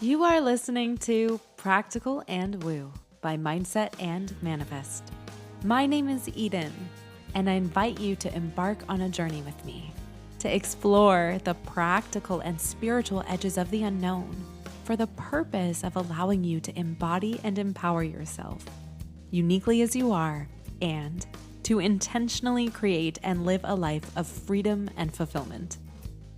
You are listening to Practical and Woo by Mindset and Manifest. My name is Eden, and I invite you to embark on a journey with me to explore the practical and spiritual edges of the unknown for the purpose of allowing you to embody and empower yourself uniquely as you are and to intentionally create and live a life of freedom and fulfillment.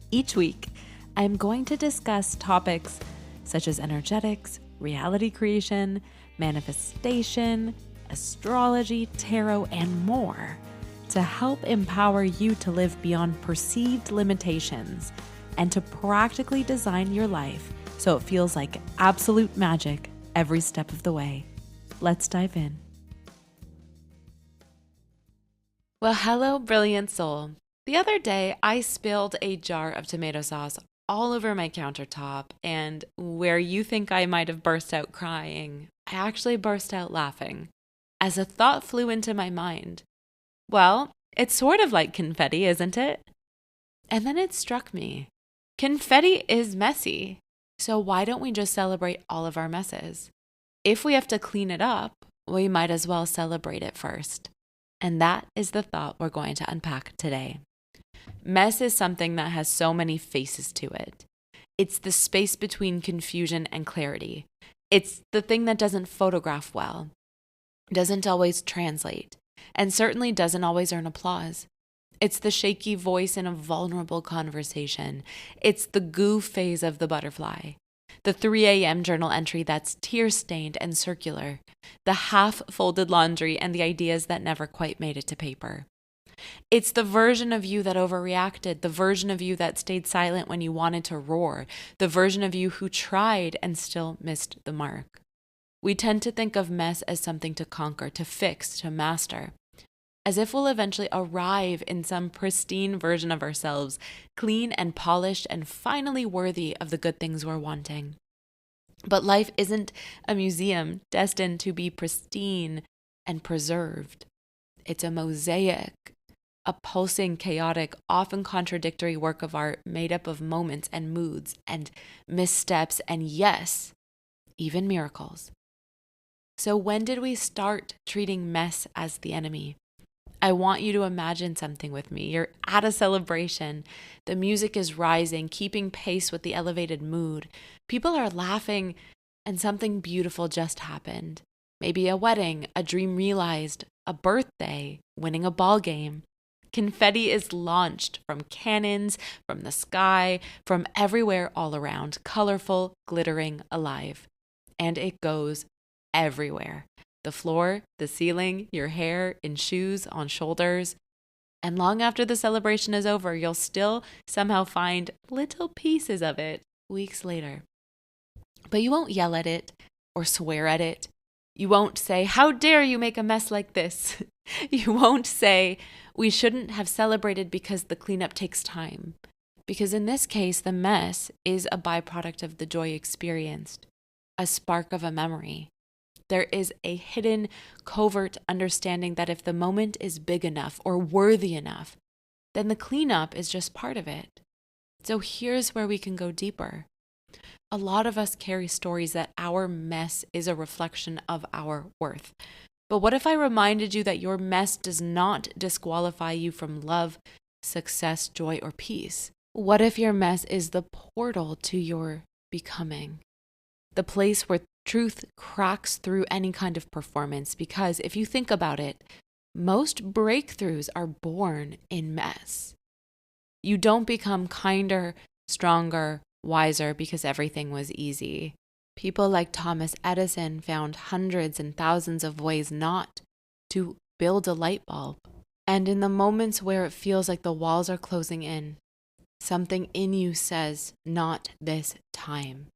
Each week, I am going to discuss topics such as energetics, reality creation, manifestation, astrology, tarot, and more to help empower you to live beyond perceived limitations and to practically design your life so it feels like absolute magic every step of the way. Let's dive in. Well, hello, brilliant soul. The other day, I spilled a jar of tomato sauce all over my countertop, and where you think I might have burst out crying, I actually burst out laughing as a thought flew into my mind. Well, it's sort of like confetti, isn't it? And then it struck me. Confetti is messy, so why don't we just celebrate all of our messes? If we have to clean it up, we might as well celebrate it first. And that is the thought we're going to unpack today. Mess is something that has so many faces to it. It's the space between confusion and clarity. It's the thing that doesn't photograph well, doesn't always translate, and certainly doesn't always earn applause. It's the shaky voice in a vulnerable conversation. It's the goo phase of the butterfly. The 3 a.m. journal entry that's tear-stained and circular. The half-folded laundry and the ideas that never quite made it to paper. It's the version of you that overreacted, the version of you that stayed silent when you wanted to roar, the version of you who tried and still missed the mark. We tend to think of mess as something to conquer, to fix, to master, as if we'll eventually arrive in some pristine version of ourselves, clean and polished and finally worthy of the good things we're wanting. But life isn't a museum destined to be pristine and preserved. It's a mosaic, a pulsing, chaotic, often contradictory work of art made up of moments and moods and missteps and, yes, even miracles. So when did we start treating mess as the enemy? I want you to imagine something with me. You're at a celebration. The music is rising, keeping pace with the elevated mood. People are laughing, and something beautiful just happened. Maybe a wedding, a dream realized, a birthday, winning a ball game. Confetti is launched from cannons, from the sky, from everywhere all around, colorful, glittering, alive. And it goes everywhere. The floor, the ceiling, your hair, in shoes, on shoulders. And long after the celebration is over, you'll still somehow find little pieces of it weeks later. But you won't yell at it or swear at it. You won't say, "How dare you make a mess like this?" You won't say, "We shouldn't have celebrated because the cleanup takes time." Because in this case, the mess is a byproduct of the joy experienced, a spark of a memory. There is a hidden, covert understanding that if the moment is big enough or worthy enough, then the cleanup is just part of it. So here's where we can go deeper. A lot of us carry stories that our mess is a reflection of our worth. But what if I reminded you that your mess does not disqualify you from love, success, joy, or peace? What if your mess is the portal to your becoming? The place where truth cracks through any kind of performance, because if you think about it, most breakthroughs are born in mess. You don't become kinder, stronger, wiser because everything was easy. People like Thomas Edison found hundreds and thousands of ways not to build a light bulb. And in the moments where it feels like the walls are closing in, something in you says, "Not this time."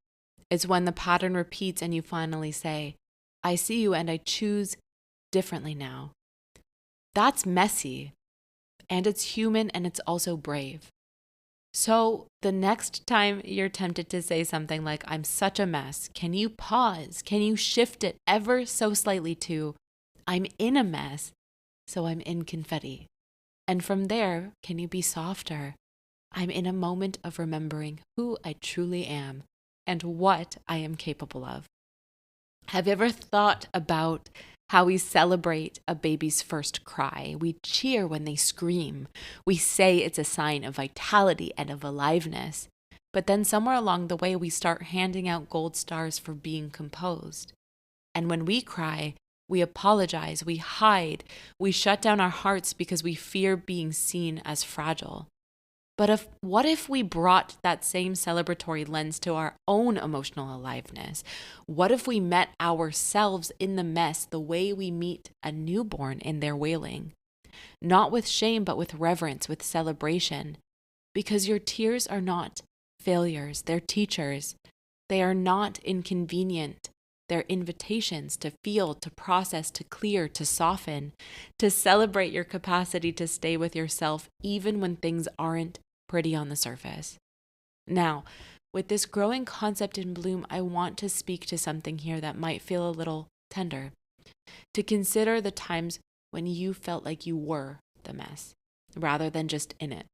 It's when the pattern repeats and you finally say, "I see you and I choose differently now." That's messy, and it's human, and it's also brave. So the next time you're tempted to say something like, "I'm such a mess," can you pause? Can you shift it ever so slightly to, "I'm in a mess, so I'm in confetti"? And from there, can you be softer? "I'm in a moment of remembering who I truly am, and what I am capable of. Have you ever thought about how we celebrate a baby's first cry? We cheer when they scream. We say it's a sign of vitality and of aliveness. But then somewhere along the way, we start handing out gold stars for being composed. And when we cry, we apologize, we hide, we shut down our hearts because we fear being seen as fragile. But what if we brought that same celebratory lens to our own emotional aliveness? What if we met ourselves in the mess the way we meet a newborn in their wailing? Not with shame, but with reverence, with celebration. Because your tears are not failures, they're teachers. They are not inconvenient. They're invitations to feel, to process, to clear, to soften, to celebrate your capacity to stay with yourself even when things aren't pretty on the surface. Now, with this growing concept in bloom, I want to speak to something here that might feel a little tender. To consider the times when you felt like you were the mess, rather than just in it.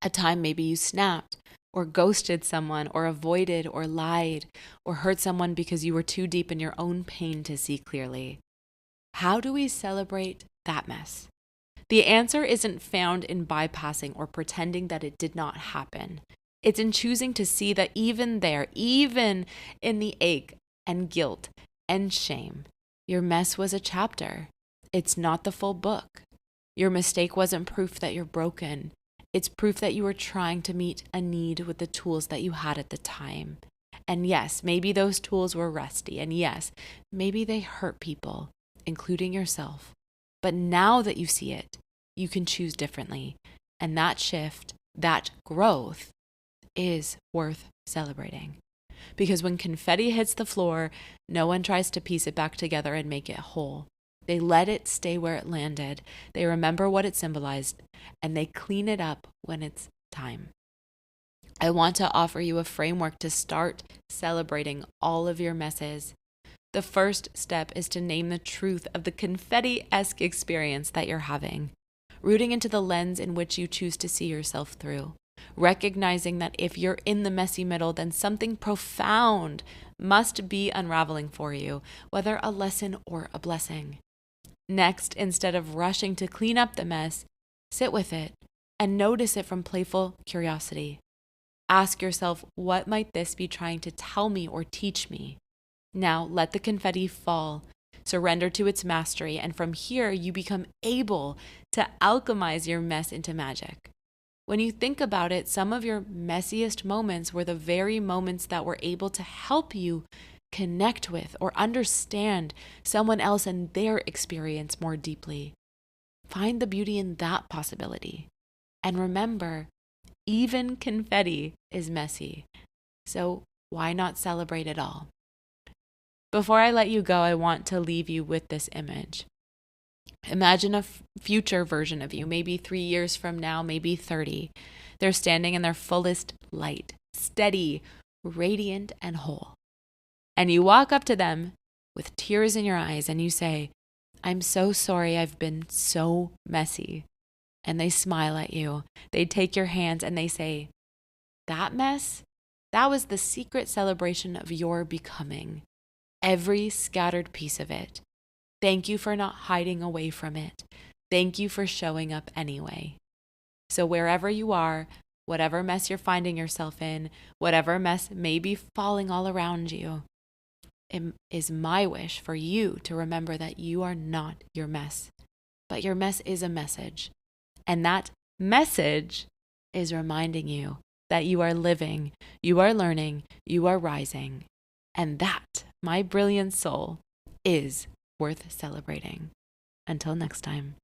A time maybe you snapped, or ghosted someone, or avoided, or lied, or hurt someone because you were too deep in your own pain to see clearly. How do we celebrate that mess? The answer isn't found in bypassing or pretending that it did not happen. It's in choosing to see that even there, even in the ache and guilt and shame, your mess was a chapter. It's not the full book. Your mistake wasn't proof that you're broken. It's proof that you were trying to meet a need with the tools that you had at the time. And yes, maybe those tools were rusty. And yes, maybe they hurt people, including yourself. But now that you see it, you can choose differently. And that shift, that growth, is worth celebrating. Because when confetti hits the floor, no one tries to piece it back together and make it whole. They let it stay where it landed. They remember what it symbolized, and they clean it up when it's time. I want to offer you a framework to start celebrating all of your messes. The first step is to name the truth of the confetti-esque experience that you're having, rooting into the lens in which you choose to see yourself through, recognizing that if you're in the messy middle, then something profound must be unraveling for you, whether a lesson or a blessing. Next, instead of rushing to clean up the mess, sit with it and notice it from playful curiosity. Ask yourself, what might this be trying to tell me or teach me? Now let the confetti fall, surrender to its mastery, and from here you become able to alchemize your mess into magic. When you think about it, some of your messiest moments were the very moments that were able to help you connect with or understand someone else and their experience more deeply. Find the beauty in that possibility. And remember, even confetti is messy. So why not celebrate it all? Before I let you go, I want to leave you with this image. Imagine a future version of you, maybe 3 years from now, maybe 30. They're standing in their fullest light, steady, radiant, and whole. And you walk up to them with tears in your eyes and you say, "I'm so sorry I've been so messy." And they smile at you. They take your hands and they say, "That mess, that was the secret celebration of your becoming. Every scattered piece of it. Thank you for not hiding away from it. Thank you for showing up anyway." So wherever you are, whatever mess you're finding yourself in, whatever mess may be falling all around you, it is my wish for you to remember that you are not your mess, but your mess is a message. And that message is reminding you that you are living, you are learning, you are rising. And that, my brilliant soul, is worth celebrating. Until next time.